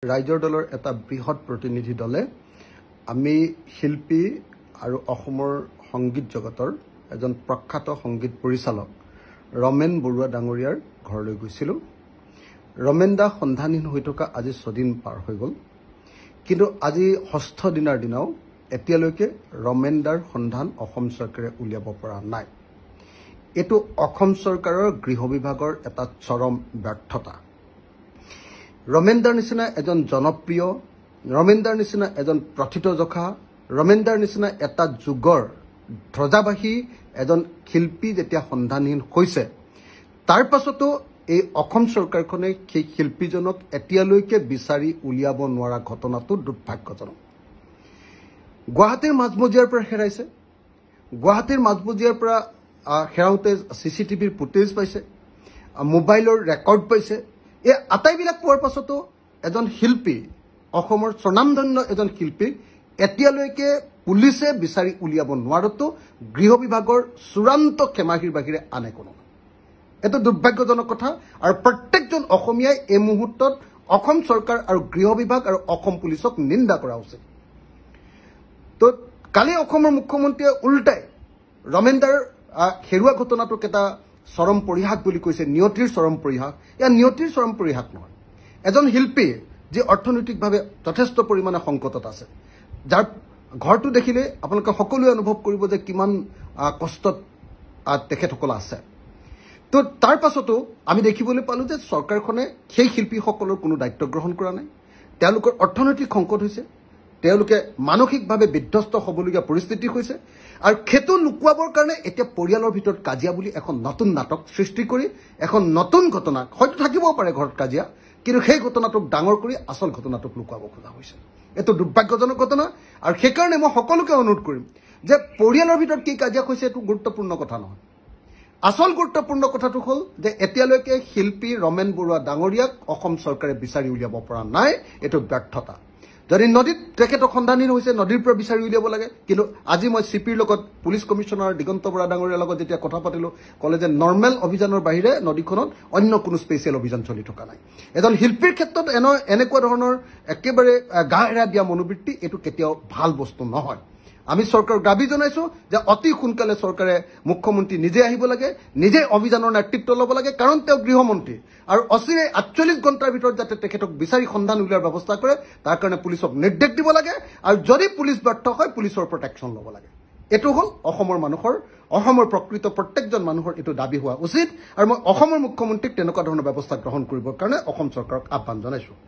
ৰাইজৰ দলৰ এটা বৃহৎ প্ৰতিনিধি দলে আমি শিল্পী আৰু অসমৰ সংগীত জগতৰ এজন প্ৰখ্যাত সংগীত পৰিচালক ৰমেন বৰুৱা ডাঙৰীয়াৰ ঘৰলৈ গৈছিলোঁ। ৰমেন দা সন্ধানহীন হৈ থকা আজি 6 দিন পাৰ হৈ গ'ল, কিন্তু আজি 6ষ্ঠ দিনৰ দিনাও এতিয়ালৈকে ৰমেন দাৰ সন্ধান অসম চৰকাৰে উলিয়াব পৰা নাই। এইটো অসম চৰকাৰৰ গৃহ বিভাগৰ এটা চৰম ব্যৰ্থতা। ৰমেন দাৰ নিচিনা এজন জনপ্ৰিয়, ৰমেন দাৰ নিচিনা এজন প্ৰথিতযশা, ৰমেন দাৰ নিচিনা এটা যুগৰ ধ্বজাবাহী এজন শিল্পী যেতিয়া সন্ধানহীন হৈছে, তাৰ পাছতো এই অসম চৰকাৰখনে সেই শিল্পীজনক এতিয়ালৈকে বিচাৰি উলিয়াব নোৱাৰা ঘটনাটো দুৰ্ভাগ্যজনক। গুৱাহাটীৰ মাজমজিয়াৰ পৰা হেৰাইছে, গুৱাহাটীৰ মাজমজিয়াৰ পৰা হেৰাওঁতে CCTVৰ ফুটেজ পাইছে, মোবাইলৰ ৰেকৰ্ড পাইছে। এই আটাইবিলাক পোৱাৰ পাছতো এজন শিল্পী, অসমৰ স্বনামধন্য এজন শিল্পীক এতিয়ালৈকে পুলিচে বিচাৰি উলিয়াব নোৱাৰাটো গৃহ বিভাগৰ চূড়ান্ত ক্ষমাহীৰ বাহিৰে আন একো নহয়। এইটো দুৰ্ভাগ্যজনক কথা। আৰু প্ৰত্যেকজন অসমীয়াই এই মুহূৰ্তত অসম চৰকাৰ আৰু গৃহ বিভাগ আৰু অসম পুলিচক নিন্দা কৰা উচিত। তো কালি অসমৰ মুখ্যমন্ত্ৰীয়ে উল্টাই ৰমেন দাৰ হেৰুৱা ঘটনাটোক এটা চৰম পৰিহাস বুলি কৈছে, নিয়তিৰ চৰম পৰিহাস। এয়া নিয়তিৰ চৰম পৰিহাস নহয়। এজন শিল্পী যি অৰ্থনৈতিকভাৱে যথেষ্ট পৰিমাণে সংকটত আছে, যাৰ ঘৰটো দেখিলে আপোনালোকে সকলোৱে অনুভৱ কৰিব যে কিমান কষ্টত তেখেতসকল আছে। তো তাৰ পাছতো আমি দেখিবলৈ পালোঁ যে চৰকাৰখনে সেই শিল্পীসকলৰ কোনো দায়িত্ব গ্ৰহণ কৰা নাই। তেওঁলোকৰ অৰ্থনৈতিক সংকট হৈছে, তেওঁলোকে মানসিকভাৱে বিধ্বস্ত হ'বলগীয়া পৰিস্থিতি হৈছে, আৰু সেইটো লুকুৱাবৰ কাৰণে এতিয়া পৰিয়ালৰ ভিতৰত কাজিয়া বুলি এখন নতুন নাটক সৃষ্টি কৰি এখন নতুন ঘটনা, হয়তো থাকিবও পাৰে ঘৰত কাজিয়া, কিন্তু সেই ঘটনাটোক ডাঙৰ কৰি আচল ঘটনাটোক লুকুৱাব খোজা হৈছে। এইটো দুৰ্ভাগ্যজনক ঘটনা। আৰু সেইকাৰণে মই সকলোকে অনুৰোধ কৰিম যে পৰিয়ালৰ ভিতৰত কি কাজিয়া হৈছে এইটো গুৰুত্বপূৰ্ণ কথা নহয়। আচল গুৰুত্বপূৰ্ণ কথাটো হ'ল যে এতিয়ালৈকে শিল্পী ৰমেন বৰুৱা ডাঙৰীয়াক অসম চৰকাৰে বিচাৰি উলিয়াব পৰা নাই। এইটো ব্যৰ্থতা। যদি নদীত তেখেতক সন্ধানহীন হৈছে, নদীৰ পৰা বিচাৰি উলিয়াব লাগে। কিন্তু আজি মই CPৰ লগত, পুলিচ কমিশ্যনাৰ দিগন্ত বৰা ডাঙৰীয়াৰ লগত যেতিয়া কথা পাতিলোঁ, ক'লে যে নৰ্মেল অভিযানৰ বাহিৰে নদীখনত অন্য কোনো স্পেচিয়েল অভিযান চলি থকা নাই। এজন শিল্পীৰ ক্ষেত্ৰত এনেকুৱা ধৰণৰ একেবাৰে গা এৰা দিয়া মনোবৃত্তি এইটো কেতিয়াও ভাল বস্তু নহয়। আমি চৰকাৰক দাবী জনাইছোঁ যে অতি সোনকালে চৰকাৰে, মুখ্যমন্ত্ৰী নিজে আহিব লাগে, নিজে অভিযানৰ নেতৃত্ব ল'ব লাগে, কাৰণ তেওঁ গৃহমন্ত্ৰী। আৰু অচিৰে 48 ঘণ্টাৰ ভিতৰত যাতে তেখেতক বিচাৰি সন্ধান উলিওৱাৰ ব্যৱস্থা কৰে, তাৰ কাৰণে পুলিচক নিৰ্দেশ দিব লাগে। আৰু যদি পুলিচ ব্যৰ্থ হয়, পুলিচৰ ওপৰত একশ্যন ল'ব লাগে। এইটো হ'ল অসমৰ মানুহৰ, অসমৰ প্ৰকৃত প্ৰত্যেকজন মানুহৰ এইটো দাবী হোৱা উচিত। আৰু মই অসমৰ মুখ্যমন্ত্ৰীক তেনেকুৱা ধৰণৰ ব্যৱস্থা গ্ৰহণ কৰিবৰ কাৰণে অসম চৰকাৰক আহ্বান জনাইছোঁ।